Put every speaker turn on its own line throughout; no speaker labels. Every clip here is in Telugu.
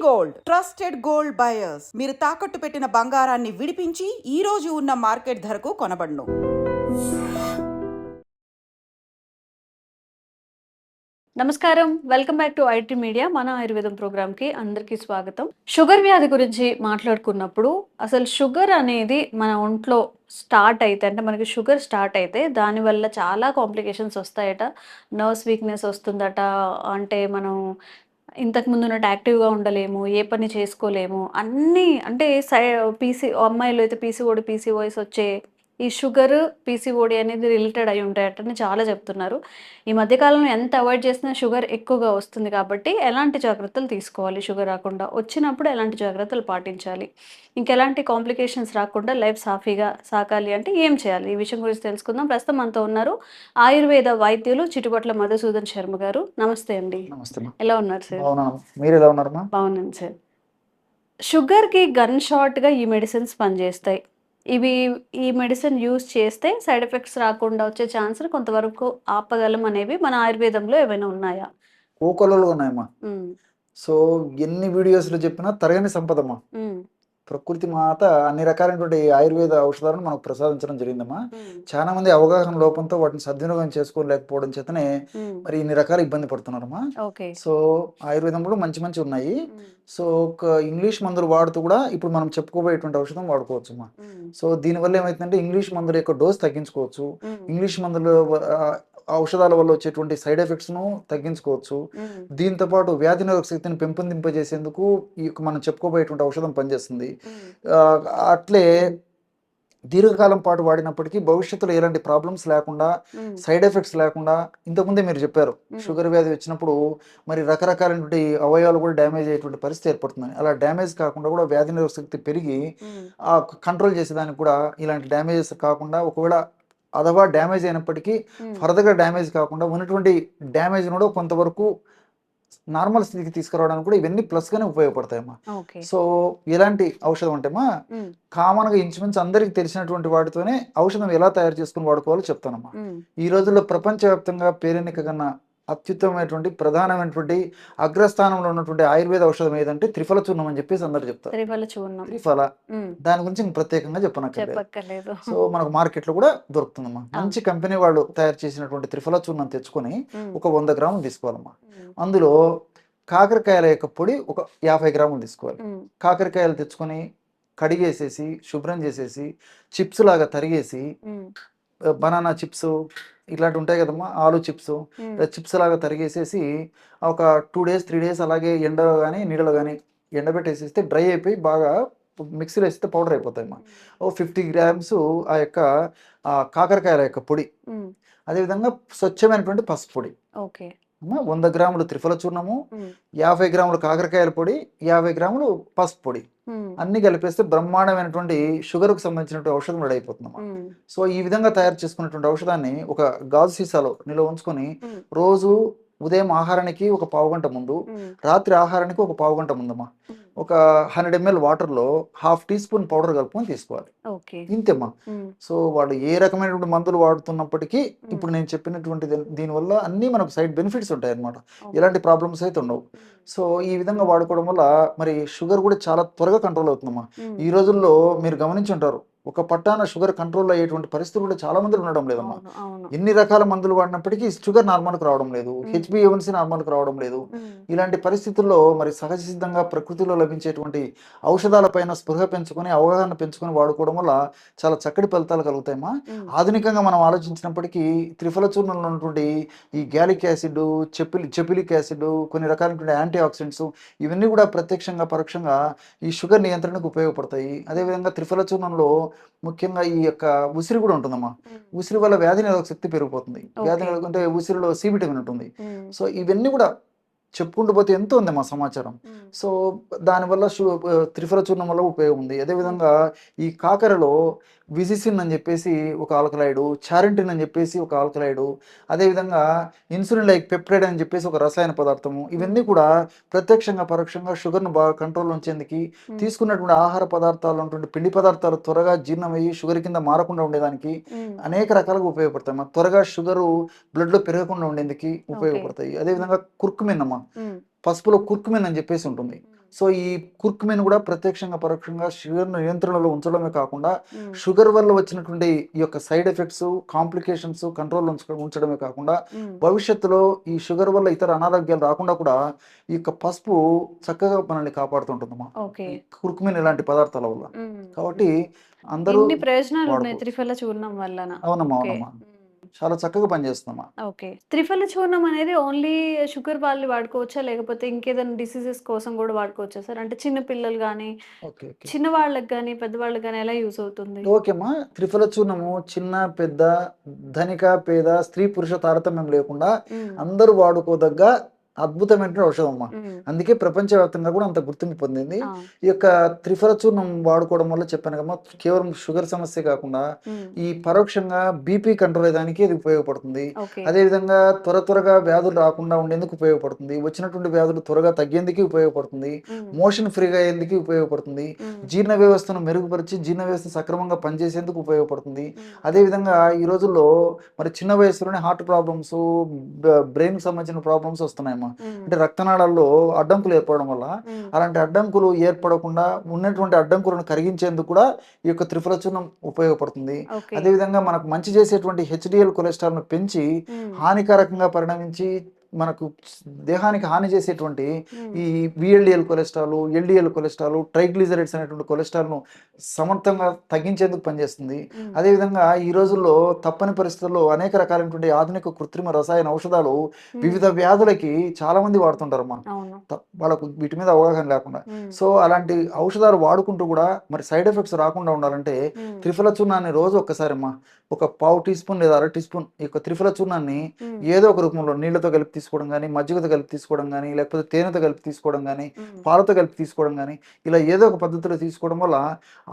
గోల్డ్ ట్రస్టెడ్ గోల్డ్ బయర్స్ మీరు తాకట్టు పెట్టిన బంగారాన్ని విడిపించి ఈ రోజు ఉన్న మార్కెట్ ధరకు కొనబడును.
నమస్కారం, welcome back to IT media. మన ఆయుర్వేదం ప్రోగ్రామ్కి అందరికీ స్వాగతం. షుగర్ వ్యాధి గురించి మాట్లాడుకున్నప్పుడు అసలు షుగర్ అనేది మన ఒంట్లో స్టార్ట్ అయితే, అంటే మనకి షుగర్ స్టార్ట్ అయితే దానివల్ల చాలా కాంప్లికేషన్స్ వస్తాయట. నర్వ్స్ వీక్నెస్ వస్తుందట. అంటే మనం ఇంతకు ముందు ఉన్నట్టు యాక్టివ్గా ఉండలేము, ఏ పని చేసుకోలేము, అన్నీ అంటే అమ్మాయిలు అయితే పీసీఓఎస్ వచ్చే ఈ షుగర్ పీసీఓడి అనేది రిలేటెడ్ అయి ఉంటాయట అని చాలా చెప్తున్నారు. ఈ మధ్యకాలంలో ఎంత అవాయిడ్ చేసినా షుగర్ ఎక్కువగా వస్తుంది కాబట్టి ఎలాంటి జాగ్రత్తలు తీసుకోవాలి, షుగర్ రాకుండా వచ్చినప్పుడు ఎలాంటి జాగ్రత్తలు పాటించాలి, ఇంకెలాంటి కాంప్లికేషన్స్ రాకుండా లైఫ్ సాఫీగా సాగాలి అంటే ఏం చేయాలి, ఈ విషయం గురించి తెలుసుకుందాం. ప్రస్తుతం మనతో ఉన్నారు ఆయుర్వేద వైద్యులు చిటుపట్ల మధుసూదన్ శర్మ గారు. నమస్తే అండి.
నమస్తే.
ఎలా ఉన్నారు సార్?
మీరు ఎలా ఉన్నారు?
బాగున్నాను సార్. షుగర్కి గన్ షాట్గా ఈ మెడిసిన్స్ పనిచేస్తాయి. ఈ మెడిసిన్ యూజ్ చేస్తే సైడ్ ఎఫెక్ట్స్ రాకుండా వచ్చే ఛాన్స్ కొంతవరకు ఆపగలం అనేవి మన ఆయుర్వేదంలో ఏమైనా ఉన్నాయా?
కోకొల్లలు ఉన్నాయమ్మా. సో ఎన్ని వీడియోస్లో చెప్పినా తరగని సంపదమ్మా. ప్రకృతి మాత అన్ని రకాలైనటువంటి ఆయుర్వేద ఔషధాలను మనకు ప్రసాదించడం జరిగిందమ్మా. చాలా మంది అవగాహన లోపంతో వాటిని సద్వినియోగం చేసుకోలేకపోవడం చేతనే మరి ఇన్ని రకాల ఇబ్బంది పడుతున్నారమ్మా. సో ఆయుర్వేదంలో మంచి మంచి ఉన్నాయి. సో ఒక ఇంగ్లీష్ మందులు వాడుతూ కూడా ఇప్పుడు మనం చెప్పుకోబోయేటువంటి ఔషధం వాడుకోవచ్చు అమ్మా. సో దీనివల్ల ఏమైతుందంటే ఇంగ్లీష్ మందుల యొక్క డోస్ తగ్గించుకోవచ్చు. ఇంగ్లీష్ మందులు ఔషధాల వల్ల వచ్చేటువంటి సైడ్ ఎఫెక్ట్స్ను తగ్గించుకోవచ్చు. దీంతో పాటు వ్యాధి నిరోధక శక్తిని పెంపొందింపజేసేందుకు ఈ మనం చెప్పుకోబోయేటువంటి ఔషధం పనిచేస్తుంది. అట్లే దీర్ఘకాలం పాటు వాడినప్పటికీ భవిష్యత్తులో ఎలాంటి ప్రాబ్లమ్స్ లేకుండా, సైడ్ ఎఫెక్ట్స్ లేకుండా, ఇంతకుముందే మీరు చెప్పారు షుగర్ వ్యాధి వచ్చినప్పుడు మరి రకరకాలైనటువంటి అవయవాలు కూడా డ్యామేజ్ అయ్యేటువంటి పరిస్థితి ఏర్పడుతుంది. అలా డ్యామేజ్ కాకుండా కూడా వ్యాధి నిరోధక శక్తి పెరిగి కంట్రోల్ చేసేదానికి కూడా ఇలాంటి డ్యామేజెస్ కాకుండా, ఒకవేళ అథవా డ్యామేజ్ అయినప్పటికీ ఫర్దర్గా డ్యామేజ్ కాకుండా ఉన్నటువంటి డ్యామేజ్ కూడా కొంతవరకు నార్మల్ స్థితికి తీసుకురావడానికి కూడా ఇవన్నీ ప్లస్గానే ఉపయోగపడతాయమ్మా. సో ఎలాంటి ఔషధం అంటేమా కామన్గా ఇంచుమించు అందరికి తెలిసినటువంటి వాటితోనే ఔషధం ఎలా తయారు చేసుకుని వాడుకోవాలో చెప్తానమ్మా. ఈ రోజుల్లో ప్రపంచవ్యాప్తంగా పేరెన్నిక కన్నా అత్యుత్తమైనటువంటి ప్రధానమైనటువంటి అగ్రస్థానంలో ఉన్నటువంటి ఆయుర్వేద ఔషధం ఏదంటే త్రిఫల చూర్ణం అని చెప్పేసి అందరు చెప్తారు. త్రిఫల దాని గురించి ప్రత్యేకంగా చెప్పనక్కర్లేదు. సో మనకు మార్కెట్లో కూడా దొరుకుతుందమ్మా. మంచి కంపెనీ వాళ్ళు తయారు చేసినటువంటి త్రిఫల చూర్ణం తెచ్చుకొని ఒక 100 గ్రాములు తీసుకోవాలమ్మా. అందులో కాకరకాయల యొక్క పొడి ఒక 50 గ్రాములు తీసుకోవాలి. కాకరకాయలు తెచ్చుకొని కడిగేసేసి శుభ్రం చేసేసి చిప్స్ లాగా తరిగేసి, బనానా చిప్స్ ఇట్లాంటి ఉంటాయి కదమ్మా, ఆలు చిప్స్ లాగా తరిగేసేసి ఒక 2 days 3 days అలాగే ఎండ కానీ నీడలో కానీ ఎండబెట్టేసేస్తే డ్రై అయిపోయి బాగా మిక్సీలో వేస్తే పౌడర్ అయిపోతాయమ్మా. ఓ 50 grams ఆ యొక్క కాకరకాయల యొక్క పొడి, అదేవిధంగా స్వచ్ఛమైనటువంటి పసుపు పొడి, 100 గ్రాములు త్రిఫల చూర్ణము, 50 గ్రాములు కాకరకాయల పొడి, 50 గ్రాములు పసుపు పొడి అన్ని కలిపేస్తే బ్రహ్మాండమైనటువంటి షుగర్కు సంబంధించినటువంటి ఔషధం రెడీ అయిపోతుందమ్మా. సో ఈ విధంగా తయారు చేసుకున్నటువంటి ఔషధాన్ని ఒక గాజు సీసాలో నిల్వ ఉంచుకొని రోజు ఉదయం ఆహారానికి ఒక పావు గంట ముందు, రాత్రి ఆహారానికి ఒక పావు గంట ముందమ్మా ఒక 100 ml వాటర్లో 1/2 teaspoon పౌడర్ కలుపుకొని తీసుకోవాలి. ఇంతేమ్మా. సో వాళ్ళు ఏ రకమైనటువంటి మందులు వాడుతున్నప్పటికీ ఇప్పుడు నేను చెప్పినటువంటి దీనివల్ల అన్నీ మనకు సైడ్ బెనిఫిట్స్ ఉంటాయి అన్నమాట. ఎలాంటి ప్రాబ్లమ్స్ అయితే ఉండవు. సో ఈ విధంగా వాడుకోవడం వల్ల మరి షుగర్ కూడా చాలా త్వరగా కంట్రోల్ అవుతుందమ్మా. ఈ రోజుల్లో మీరు గమనించి ఉంటారు, ఒక పట్టాన షుగర్ కంట్రోల్ అయ్యేటువంటి పరిస్థితులు కూడా చాలా మంది ఉండడం లేదమ్మా. ఎన్ని రకాల మందులు వాడినప్పటికీ షుగర్ నార్మల్కి రావడం లేదు, HbA1c నార్మల్కి రావడం లేదు. ఇలాంటి పరిస్థితుల్లో మరి సహజ సిద్ధంగా ప్రకృతిలో లభించేటువంటి ఔషధాలపైన స్పృహ పెంచుకొని అవగాహన పెంచుకొని వాడుకోవడం వల్ల చాలా చక్కటి ఫలితాలు కలుగుతాయమ్మా. ఆధునికంగా మనం ఆలోచించినప్పటికీ త్రిఫల చూర్ణంలో ఉన్నటువంటి ఈ గ్యాలిక్ యాసిడ్, చెపిలిక్ యాసిడ్, కొన్ని రకాలైనటువంటి యాంటీ ఆక్సిడెంట్స్ ఇవన్నీ కూడా ప్రత్యక్షంగా పరోక్షంగా ఈ షుగర్ నియంత్రణకు ఉపయోగపడతాయి. అదేవిధంగా త్రిఫల చూర్ణంలో ముఖ్యంగా ఈ యొక్క ఉసిరి కూడా ఉంటుందమ్మా. ఉసిరి వల్ల వ్యాధి నిరోధక శక్తి పెరిగిపోతుంది. వ్యాధి నిరోధక అంటే ఉసిరిలో C విటమిన్ ఉంటుంది. సో ఇవన్నీ కూడా చెప్పుకుంటూ పోతే ఎంతో ఉంది మా సమాచారం. సో దానివల్ల త్రిఫల చూర్ణం వల్ల ఉపయోగం ఉంది. అదేవిధంగా ఈ కాకరలో విజిసిన్ అని చెప్పేసి ఒక ఆల్కలాయిడ్, చారింటిన్ అని చెప్పేసి ఒక ఆల్కలాయిడ్, అదేవిధంగా ఇన్సులిన్ లైక్ పెప్టైడ్ అని చెప్పేసి ఒక రసాయన పదార్థము, ఇవన్నీ కూడా ప్రత్యక్షంగా పరోక్షంగా షుగర్ను బాగా కంట్రోల్ ఉంచేందుకు తీసుకున్నటువంటి ఆహార పదార్థాలు ఉన్నటువంటి పిండి పదార్థాలు త్వరగా జీర్ణమయ్యి షుగర్ కింద మారకుండా ఉండేదానికి అనేక రకాలుగా ఉపయోగపడతాయి. త్వరగా షుగరు బ్లడ్లో పెరగకుండా ఉండేందుకు ఉపయోగపడతాయి. అదేవిధంగా కుర్కుమిన్ అమ్మ, పసుపులో కుర్కుమిన్ అని చెప్పేసి ఉంటుంది. సో ఈ కుర్కుమిన్ కూడా ప్రత్యక్షంగా పరోక్షంగా షుగర్ నియంత్రణలో ఉంచడమే కాకుండా షుగర్ వల్ల వచ్చినటువంటి ఈ యొక్క సైడ్ ఎఫెక్ట్స్, కాంప్లికేషన్స్ కంట్రోల్ ఉంచడమే కాకుండా భవిష్యత్తులో ఈ షుగర్ వల్ల ఇతర అనారోగ్యాలు రాకుండా కూడా ఈ యొక్క పసుపు చక్కగా మనల్ని కాపాడుతుంటుందమ్మా,
ఓకే.
కుర్కుమిన్ ఇలాంటి పదార్థాల వల్ల. కాబట్టి అందరూ
ఇన్ని ప్రయోజనాలు ఉన్నాయి
వాడుకోవచ్చు.
త్రిఫల చూర్ణం వల్లన.
అవునమ్మా
ఓకే.
అవునమ్మా చాలా చక్కగా పనిచేస్తుందమ్మా.
ఓకే. త్రిఫల చూర్ణం అనేది ఓన్లీ షుగర్ వాళ్ళు వాడుకోవచ్చా? లేకపోతే ఇంకేదైనా డిసీజెస్ కోసం కూడా వాడుకోవచ్చా సార్? అంటే చిన్న పిల్లలు గానీ,
ఓకే ఓకే
చిన్న వాళ్ళకి గానీ, పెద్దవాళ్ళకి గానీ ఎలా యూజ్ అవుతుంది?
ఓకేమ్మా. త్రిఫల చూర్ణము చిన్న పెద్ద, ధనిక పేద, స్త్రీ పురుష తారతమ్యం లేకుండా
హ్మ్.
అందరూ వాడుకోదగ్గ అద్భుతమైన ఔషధం అమ్మా.
హ్మ్.
అందుకే ప్రపంచవ్యాప్తంగా కూడా అంత గుర్తింపు పొందింది.
ఆ!
ఈ యొక్క త్రిఫల చూర్ణం వాడుకోవడం వల్ల చెప్పాను కమ్మా, కేవలం షుగర్ సమస్య కాకుండా
హ్మ్.
ఈ పరోక్షంగా బీపీ కంట్రోల్ అయ్యడానికి ఇది ఉపయోగపడుతుంది.
ఓకే.
అదేవిధంగా త్వరగా వ్యాధులు రాకుండా ఉండేందుకు ఉపయోగపడుతుంది. వచ్చినటువంటి వ్యాధులు త్వరగా తగ్గేందుకు ఉపయోగపడుతుంది.
హ్మ్.
మోషన్ ఫ్రీగా అయ్యేందుకు ఉపయోగపడుతుంది.
హ్మ్.
జీర్ణ వ్యవస్థను మెరుగుపరిచి జీర్ణ వ్యవస్థ సక్రమంగా పనిచేసేందుకు ఉపయోగపడుతుంది.
హ్మ్.
అదేవిధంగా ఈ రోజుల్లో మరి చిన్న వయసులోనే హార్ట్ ప్రాబ్లమ్స్, బ్రెయిన్కి సంబంధించిన ప్రాబ్లమ్స్ వస్తున్నాయమ్మా.
హ్మ్.
అంటే రక్తనాళాల్లో అడ్డంకులు ఏర్పడడం వల్ల
హ్మ్.
అలాంటి అడ్డంకులు ఏర్పడకుండా ఉన్నటువంటి అడ్డంకులను కరిగించేందుకు కూడా ఈ యొక్క త్రిఫల చూర్ణం ఉపయోగపడుతుంది.
ఓకే.
అదేవిధంగా మనకు మంచి చేసేటువంటి హెచ్డిఎల్ కొలెస్ట్రాల్ను పెంచి
హ్మ్.
హానికారకంగా పరిణమించి మనకు దేహానికి హాని చేసేటువంటి
హ్మ్.
ఈ VLDL cholesterol, LDL cholesterol, triglycerides అనేటువంటి కొలెస్ట్రాల్ను సమర్థంగా తగ్గించేందుకు పనిచేస్తుంది.
హ్మ్.
అదేవిధంగా ఈ రోజుల్లో తప్పని పరిస్థితుల్లో అనేక రకాలైనటువంటి ఆధునిక కృత్రిమ రసాయన ఔషధాలు
హ్మ్.
వివిధ వ్యాధులకి చాలా మంది వాడుతుంటారమ్మా,
అవును.
వాళ్ళకు వీటి మీద అవగాహన లేకుండా.
హ్మ్.
సో అలాంటి ఔషధాలు వాడుకుంటూ కూడా మరి సైడ్ ఎఫెక్ట్స్ రాకుండా ఉండాలంటే
హ్మ్.
త్రిఫల చూర్ణాన్ని రోజు ఒక్కసారి అమ్మా ఒక పావు టీ స్పూన్ లేదా అర టీ స్పూన్ ఈ యొక్క త్రిఫల చూర్ణాన్ని
హ్మ్.
ఏదో ఒక రూపంలో నీళ్ళతో కలిపి తీసుకోవడం కానీ, మజ్జిగతో కలిపి తీసుకోవడం కానీ, లేకపోతే తేనెతో కలిపి తీసుకోవడం కానీ,
హ్మ్.
పాలతో కలిపి తీసుకోవడం కానీ, ఇలా ఏదో ఒక పద్ధతిలో తీసుకోవడం వల్ల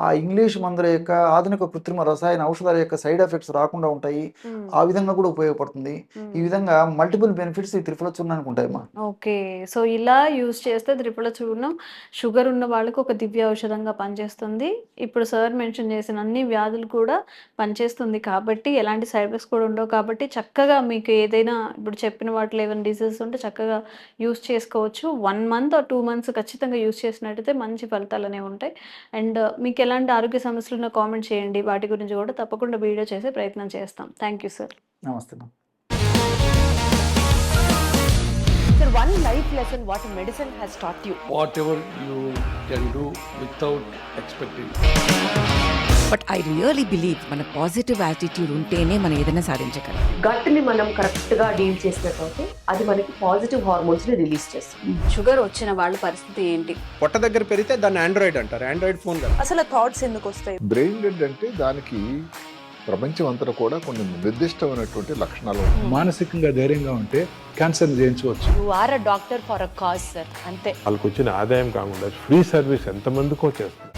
ఆ ఇంగ్లీష్ మందుల యొక్క ఆధునిక కృత్రిమ రసాయన ఔషధాల యొక్క సైడ్ ఎఫెక్ట్స్ రాకుండా ఉంటాయి.
హ్మ్.
ఆ విధంగా కూడా ఉపయోగపడుతుంది. ఈ
హ్మ్.
విధంగా మల్టిపుల్ బెనిఫిట్స్ ఈ త్రిఫల చూర్ణానికి ఉంటాయమ్మా.
ఓకే. సో, ఇలా యూజ్ చేస్తే త్రిఫల చూర్ణం షుగర్ ఉన్న వాళ్ళకి ఒక దివ్య ఔషధంగా పనిచేస్తుంది. ఇప్పుడు సార్ మెన్షన్ చేసిన అన్ని వ్యాధులు కూడా పనిచేస్తుంది కాబట్టి, ఎలాంటి సైడ్ ఎఫెక్ట్స్ కూడా ఉండవు కాబట్టి, చక్కగా మీకు ఏదైనా ఇప్పుడు చెప్పిన వాటిలో ఏమైనా డిసీజెస్ ఉంటే చక్కగా యూజ్ చేసుకోవచ్చు. 1 మంత్ ఆర్ 2 మంత్స్ ఖచ్చితంగా యూజ్ చేసినట్టయితే మంచి ఫలితాలనేవి ఉంటాయి. అండ్ మీకు ఎలాంటి ఆరోగ్య సమస్యలు ఉన్నా కామెంట్ చేయండి. వాటి గురించి కూడా తప్పకుండా వీడియో చేసే ప్రయత్నం చేస్తాం. Thank you sir.
నమస్తే.
Sir, one life lesson what medicine has taught you.
whatever you can do without expecting.
But I really believe మన పాజిటివ్ యాటిట్యూడ్ ఉంటేనే మనం ఏదైనా సాధించగలం.
గట్ ని మనం కరెక్ట్ గా డీల్ చేసినట్లయితే అది మనకి పాజిటివ్ హార్మోన్స్ ని రిలీజ్ చేస్తుంది.
షుగర్ వచ్చిన వాళ్ళ పరిస్థితి ఏంటి?
పొట్ట దగ్గర పెరిగితే దాన్ని ఆండ్రాయిడ్ అంటారు, ఆండ్రాయిడ్ ఫోన్ కదా.
అసలు థాట్స్ ఎందుకు వస్తాయి?
బ్రెయిన్ డెడ్ అంటే దానికి ప్రపంచం అంతా కూడా కొన్ని నిర్దిష్టమైనటువంటి లక్షణాలు ఉంటాయి.
మానసికంగా ధైర్యంగా ఉంటే క్యాన్సర్ జయించవచ్చు.
You are a doctor for a cause sir, అంతే.
వాళ్ళకి వచ్చిన ఆదాయం కాకుండా ఫ్రీ సర్వీస్ ఎంతమందికో చేస్తుంది.